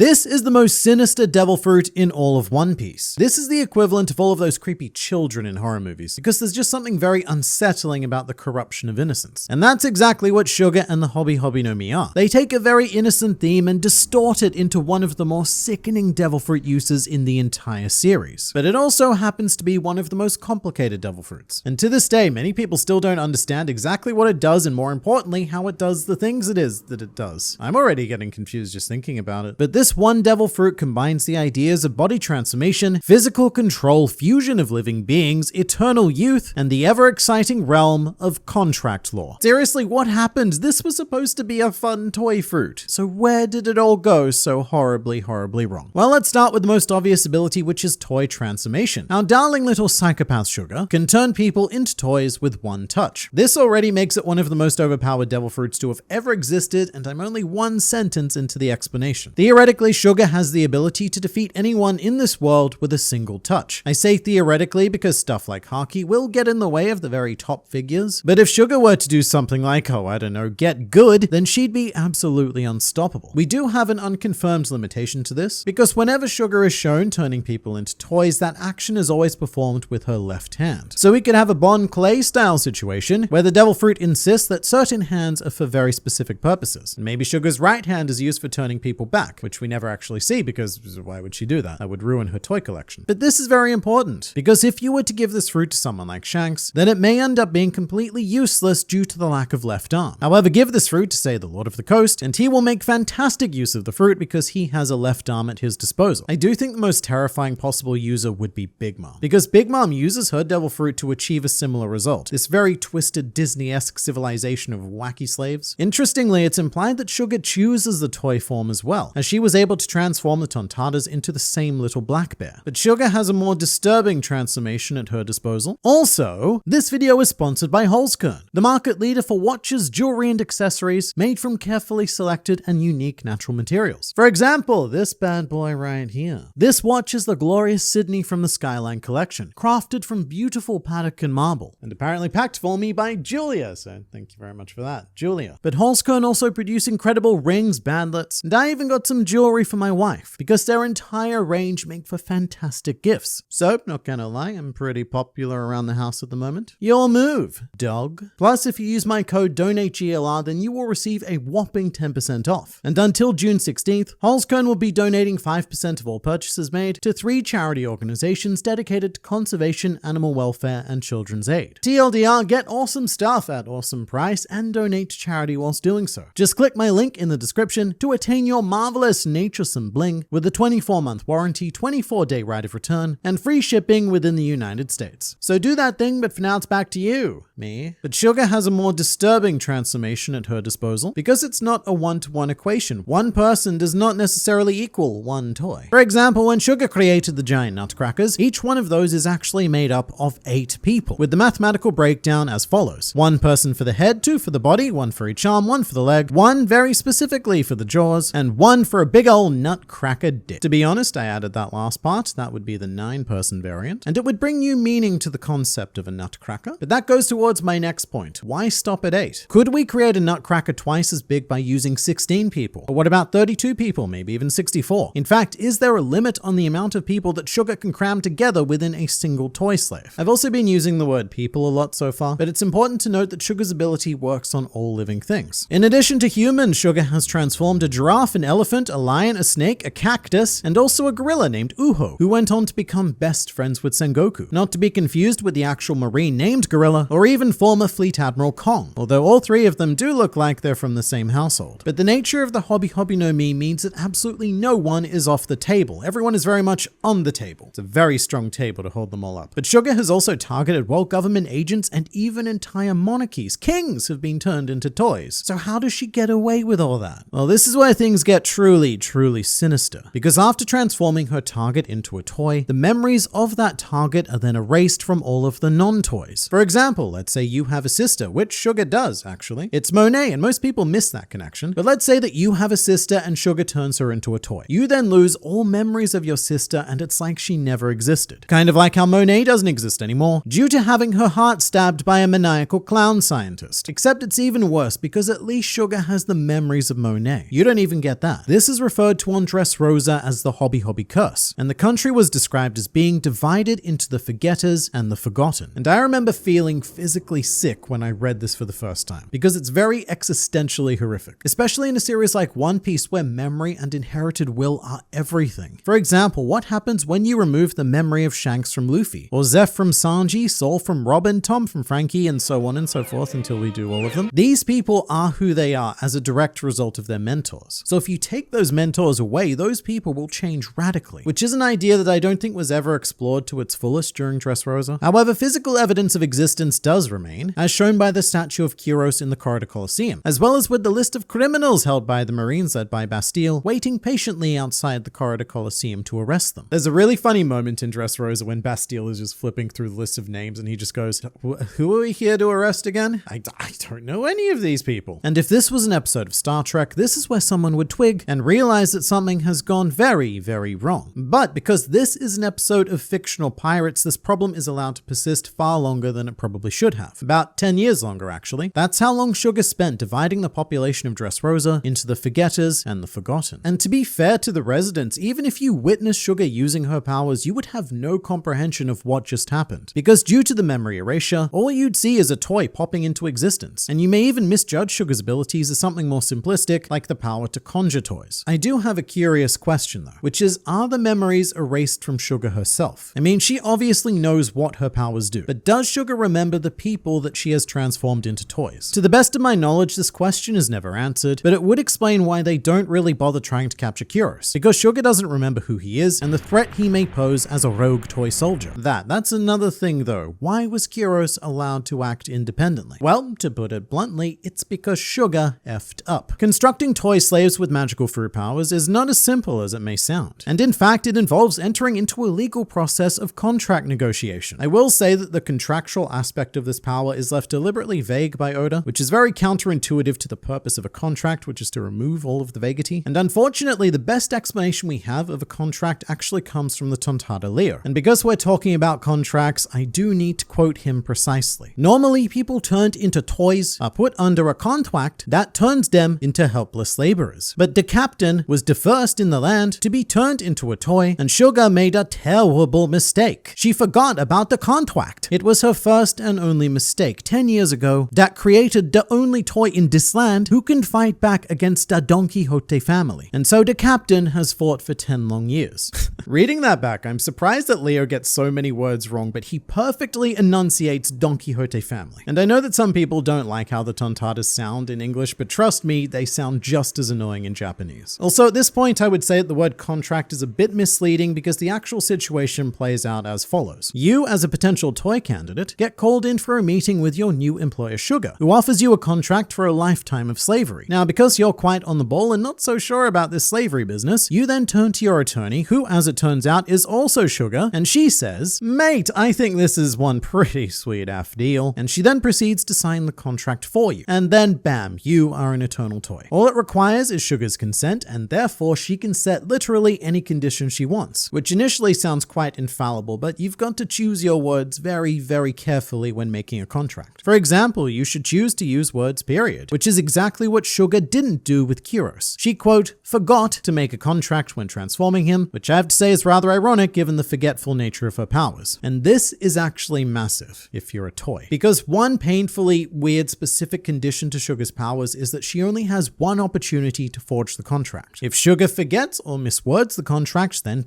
This is the most sinister devil fruit in all of One Piece. This is the equivalent of all of those creepy children in horror movies, because there's just something very unsettling about the corruption of innocence. And that's exactly what Sugar and the Hobby Hobby no Mi are. They take a very innocent theme and distort it into one of the more sickening devil fruit uses in the entire series. But it also happens to be one of the most complicated devil fruits. And to this day, many people still don't understand exactly what it does, and more importantly, how it does the things it is that it does. I'm already getting confused just thinking about it. But this one devil fruit combines the ideas of body transformation, physical control, fusion of living beings, eternal youth, and the ever-exciting realm of contract law. Seriously, what happened? This was supposed to be a fun toy fruit. So where did it all go so horribly wrong? Well, let's start with the most obvious ability, which is toy transformation. Our darling little psychopath Sugar can turn people into toys with one touch. This already makes it one of the most overpowered devil fruits to have ever existed, and I'm only one sentence into the explanation. Theoretically, Sugar has the ability to defeat anyone in this world with a single touch. I say theoretically because stuff like Haki will get in the way of the very top figures, but if Sugar were to do something like, oh, I don't know, get good, then she'd be absolutely unstoppable. We do have an unconfirmed limitation to this, because whenever Sugar is shown turning people into toys, that action is always performed with her left hand. So we could have a Bon Clay style situation where the devil fruit insists that certain hands are for very specific purposes. And maybe Sugar's right hand is used for turning people back, which we never actually see, because why would she do that? That would ruin her toy collection. But this is very important, because if you were to give this fruit to someone like Shanks, then it may end up being completely useless due to the lack of left arm. However, give this fruit to, say, the Lord of the Coast, and he will make fantastic use of the fruit because he has a left arm at his disposal. I do think the most terrifying possible user would be Big Mom, because Big Mom uses her devil fruit to achieve a similar result. This very twisted Disney-esque civilization of wacky slaves. Interestingly, it's implied that Sugar chooses the toy form as well, as she was able to transform the Tontatas into the same little black bear. But Sugar has a more disturbing transformation at her disposal. Also, this video is sponsored by Holzkern, the market leader for watches, jewelry, and accessories made from carefully selected and unique natural materials. For example, this bad boy right here. This watch is the glorious Sydney from the Skyline collection, crafted from beautiful Patekin marble, and apparently packed for me by Julia, so thank you very much for that, Julia. But Holzkern also produce incredible rings, bandlets, and I even got some jewelry for my wife, because their entire range make for fantastic gifts. So, not gonna lie, I'm pretty popular around the house at the moment. Your move, dog. Plus, if you use my code DONATEGLR, then you will receive a whopping 10% off. And until June 16th, Holzkern will be donating 5% of all purchases made to 3 charity organizations dedicated to conservation, animal welfare, and children's aid. TLDR, get awesome stuff at awesome price and donate to charity whilst doing so. Just click my link in the description to attain your marvelous naturesome bling with a 24-month warranty, 24-day right of return, and free shipping within the United States. So do that thing, but for now it's back to you, me. But Sugar has a more disturbing transformation at her disposal, because it's not a one-to-one equation. One person does not necessarily equal one toy. For example, when Sugar created the giant nutcrackers, each one of those is actually made up of 8 people, with the mathematical breakdown as follows. 1 person for the head, 2 for the body, 1 for each arm, 1 for the leg, 1 very specifically for the jaws, and 1 for a big ol' nutcracker dick. To be honest, I added that last part. That would be the 9-person variant, and it would bring new meaning to the concept of a nutcracker. But that goes towards my next point. Why stop at 8? Could we create a nutcracker twice as big by using 16 people? Or what about 32 people, maybe even 64? In fact, is there a limit on the amount of people that Sugar can cram together within a single toy slave? I've also been using the word people a lot so far, but it's important to note that Sugar's ability works on all living things. In addition to humans, Sugar has transformed a giraffe, an elephant, a lion, a snake, a cactus, and also a gorilla named Uho, who went on to become best friends with Sengoku. Not to be confused with the actual marine named gorilla, or even former Fleet Admiral Kong, although all 3 of them do look like they're from the same household. But the nature of the Hobby Hobby no Mi means that absolutely no one is off the table. Everyone is very much on the table. It's a very strong table to hold them all up. But Sugar has also targeted world government agents, and even entire monarchies. Kings have been turned into toys. So how does she get away with all that? Well, this is where things get truly sinister. Because after transforming her target into a toy, the memories of that target are then erased from all of the non-toys. For example, let's say you have a sister, which Sugar does, actually. It's Monet, and most people miss that connection. But let's say that you have a sister and Sugar turns her into a toy. You then lose all memories of your sister, and it's like she never existed. Kind of like how Monet doesn't exist anymore, due to having her heart stabbed by a maniacal clown scientist. Except it's even worse, because at least Sugar has the memories of Monet. You don't even get that. This is referred to on Dressrosa as the Hobby Hobby Curse, and the country was described as being divided into the Forgetters and the Forgotten. And I remember feeling physically sick when I read this for the first time, because it's very existentially horrific, especially in a series like One Piece where memory and inherited will are everything. For example, what happens when you remove the memory of Shanks from Luffy, or Zeph from Sanji, Saul from Robin, Tom from Frankie, and so on and so forth until we do all of them? These people are who they are as a direct result of their mentors. So if you take those mentors away, those people will change radically, which is an idea that I don't think was ever explored to its fullest during Dressrosa. However, physical evidence of existence does remain, as shown by the statue of Kyros in the Corridor Colosseum, as well as with the list of criminals held by the Marines led by Bastille, waiting patiently outside the Corridor Colosseum to arrest them. There's a really funny moment in Dressrosa when Bastille is just flipping through the list of names and he just goes, "Who are we here to arrest again? I don't know any of these people." And if this was an episode of Star Trek, this is where someone would twig and realize that something has gone very, very wrong. But because this is an episode of fictional pirates, this problem is allowed to persist far longer than it probably should have. About 10 years longer, actually. That's how long Sugar spent dividing the population of Dressrosa into the Forgetters and the Forgotten. And to be fair to the residents, even if you witnessed Sugar using her powers, you would have no comprehension of what just happened. Because due to the memory erasure, all you'd see is a toy popping into existence. And you may even misjudge Sugar's abilities as something more simplistic, like the power to conjure toys. I do have a curious question though, which is, are the memories erased from Sugar herself? I mean, she obviously knows what her powers do, but does Sugar remember the people that she has transformed into toys? To the best of my knowledge, this question is never answered, but it would explain why they don't really bother trying to capture Kyros, because Sugar doesn't remember who he is and the threat he may pose as a rogue toy soldier. That's another thing though. Why was Kyros allowed to act independently? Well, to put it bluntly, it's because Sugar effed up. Constructing toy slaves with magical fruit powers is not as simple as it may sound. And in fact, it involves entering into a legal process of contract negotiation. I will say that the contractual aspect of this power is left deliberately vague by Oda, which is very counterintuitive to the purpose of a contract, which is to remove all of the vagity. And unfortunately, the best explanation we have of a contract actually comes from the Tontada Leo. And because we're talking about contracts, I do need to quote him precisely. Normally, people turned into toys are put under a contract that turns them into helpless laborers. But the captain was the first in the land to be turned into a toy, and Sugar made a terrible mistake. She forgot about the contract. It was her first and only mistake 10 years ago that created the only toy in this land who can fight back against the Don Quixote family. And so the captain has fought for 10 long years. Reading that back, I'm surprised that Leo gets so many words wrong, but he perfectly enunciates Don Quixote family. And I know that some people don't like how the Tontadas sound in English, but trust me, they sound just as annoying in Japanese. Also, at this point, I would say that the word contract is a bit misleading because the actual situation plays out as follows. You, as a potential toy candidate, get called in for a meeting with your new employer Sugar, who offers you a contract for a lifetime of slavery. Now, because you're quite on the ball and not so sure about this slavery business, you then turn to your attorney, who, as it turns out, is also Sugar, and she says, "Mate, I think this is one pretty sweet aff deal," and she then proceeds to sign the contract for you. And then, bam, you are an eternal toy. All it requires is Sugar's consent, and therefore she can set literally any condition she wants, which initially sounds quite infallible, but you've got to choose your words very, very carefully when making a contract. For example, you should choose to use words period, which is exactly what Sugar didn't do with Kyros. She, quote, forgot to make a contract when transforming him, which I have to say is rather ironic given the forgetful nature of her powers. And this is actually massive if you're a toy, because one painfully weird specific condition to Sugar's powers is that she only has one opportunity to forge the contract. If Sugar forgets or miswords the contract, then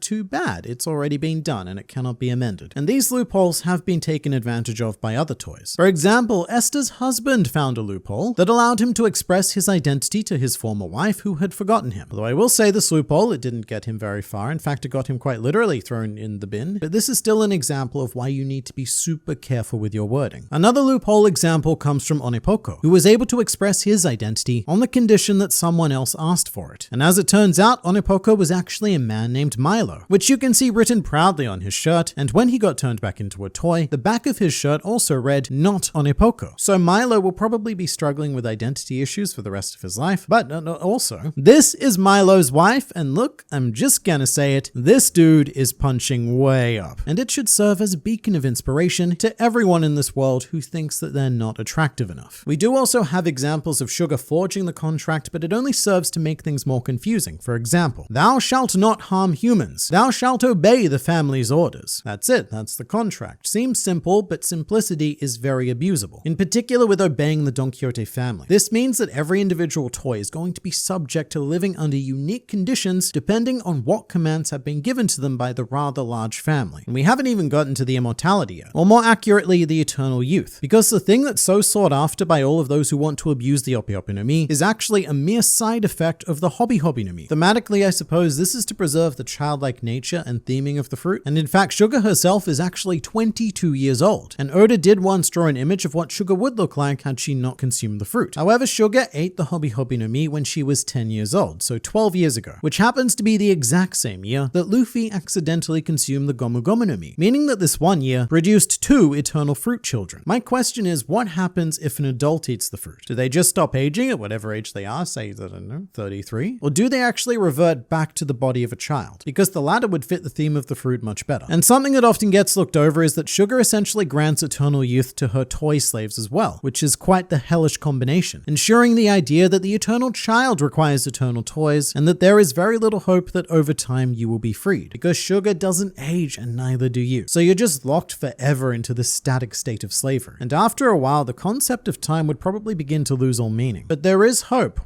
too bad, it's already been done and it cannot be amended. And these loopholes have been taken advantage of by other toys. For example, Esther's husband found a loophole that allowed him to express his identity to his former wife who had forgotten him. Although I will say this loophole, it didn't get him very far. In fact, it got him quite literally thrown in the bin. But this is still an example of why you need to be super careful with your wording. Another loophole example comes from Onipoko, who was able to express his identity on the condition that someone else asked for it. And as it turns out, Onipoko was actually a man named Milo, which you can see written proudly on his shirt, and when he got turned back into a toy, the back of his shirt also read, "Not Onipoko." So Milo will probably be struggling with identity issues for the rest of his life, but also, this is Milo's wife, and look, I'm just gonna say it, this dude is punching way up. And it should serve as a beacon of inspiration to everyone in this world who thinks that they're not attractive enough. We do also have examples of Sugar forging the contract, but it only serves to make things more confusing. For example, thou shalt not harm humans. Thou shalt obey the family's orders. That's it. That's the contract. Seems simple, but simplicity is very abusable. In particular with obeying the Don Quixote family. This means that every individual toy is going to be subject to living under unique conditions depending on what commands have been given to them by the rather large family. And we haven't even gotten to the immortality yet, or more accurately, the eternal youth. Because the thing that's so sought after by all of those who want to abuse the Opi Opi no Mi is actually a mere side effect of the Hobby Hobby no Mi. Thematically, I suppose this is to preserve the childlike nature and theming of the fruit. And in fact, Sugar herself is actually 22 years old. And Oda did once draw an image of what Sugar would look like had she not consumed the fruit. However, Sugar ate the Hobby Hobby no Mi when she was 10 years old, so 12 years ago, which happens to be the exact same year that Luffy accidentally consumed the Gomu Gomu no Mi, meaning that this one year produced 2 eternal fruit children. My question is, what happens if an adult eats the fruit? Do they just stop aging at whatever age they are, say, I don't know, 33? Or do they actually revert back to the body of a child? Because the latter would fit the theme of the fruit much better. And something that often gets looked over is that Sugar essentially grants eternal youth to her toy slaves as well, which is quite the hellish combination, ensuring the idea that the eternal child requires eternal toys and that there is very little hope that over time you will be freed, because Sugar doesn't age and neither do you. So you're just locked forever into this static state of slavery. And after a while, the concept of time would probably begin to lose all meaning. But there is hope,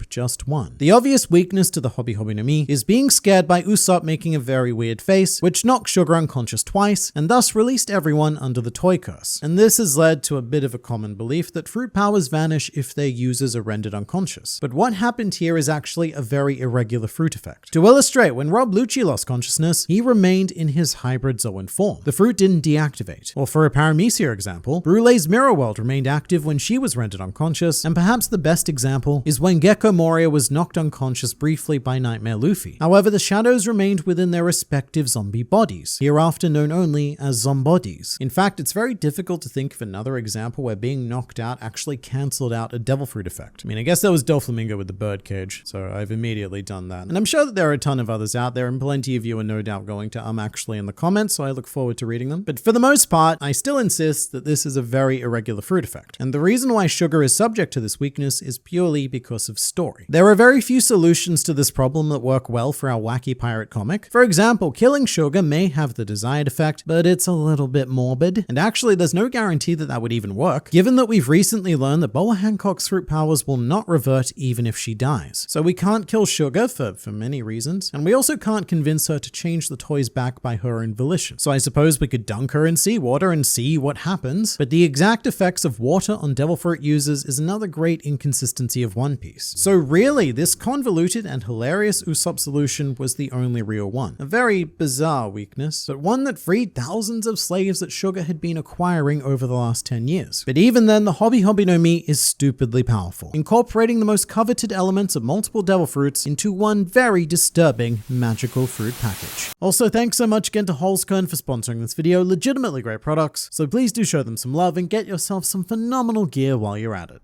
just one. The obvious weakness to the Hobby Hobby no Mi is being scared by Usopp making a very weird face, which knocked Sugar unconscious twice and thus released everyone under the toy curse. And this has led to a bit of a common belief that fruit powers vanish if their users are rendered unconscious. But what happened here is actually a very irregular fruit effect. To illustrate, when Rob Lucci lost consciousness, he remained in his hybrid Zoan form. The fruit didn't deactivate. Or for a Paramecia example, Brulee's mirror world remained active when she was rendered unconscious, and perhaps the best example is when Gecko Moria was knocked unconscious briefly by Nightmare Luffy. However, the shadows remained within their respective zombie bodies, hereafter known only as Zombodies. In fact, it's very difficult to think of another example where being knocked out actually cancelled out a devil fruit effect. I mean, I guess there was Doflamingo with the birdcage, so I've immediately done that. And I'm sure that there are a ton of others out there, and plenty of you are no doubt going to actually in the comments, so I look forward to reading them. But for the most part, I still insist that this is a very irregular fruit effect. And the reason why Sugar is subject to this weakness is purely because of story. There are very few solutions to this problem that work well for our wacky pirate comic. For example, killing Sugar may have the desired effect, but it's a little bit morbid. And actually, there's no guarantee that that would even work, given that we've recently learned that Boa Hancock's fruit powers will not revert even if she dies. So we can't kill Sugar for many reasons, and we also can't convince her to change the toys back by her own volition. So I suppose we could dunk her in seawater and see what happens, but the exact effects of water on devil fruit users is another great inconsistency of One Piece. So really, this convoluted and hilarious Usopp solution was the only real one. A very bizarre weakness, but one that freed thousands of slaves that Sugar had been acquiring over the last 10 years. But even then, the Hobby Hobby no Mi is stupidly powerful, incorporating the most coveted elements of multiple devil fruits into one very disturbing magical fruit package. Also, thanks so much again to Holzkern for sponsoring this video. Legitimately great products, so please do show them some love and get yourself some phenomenal gear while you're at it.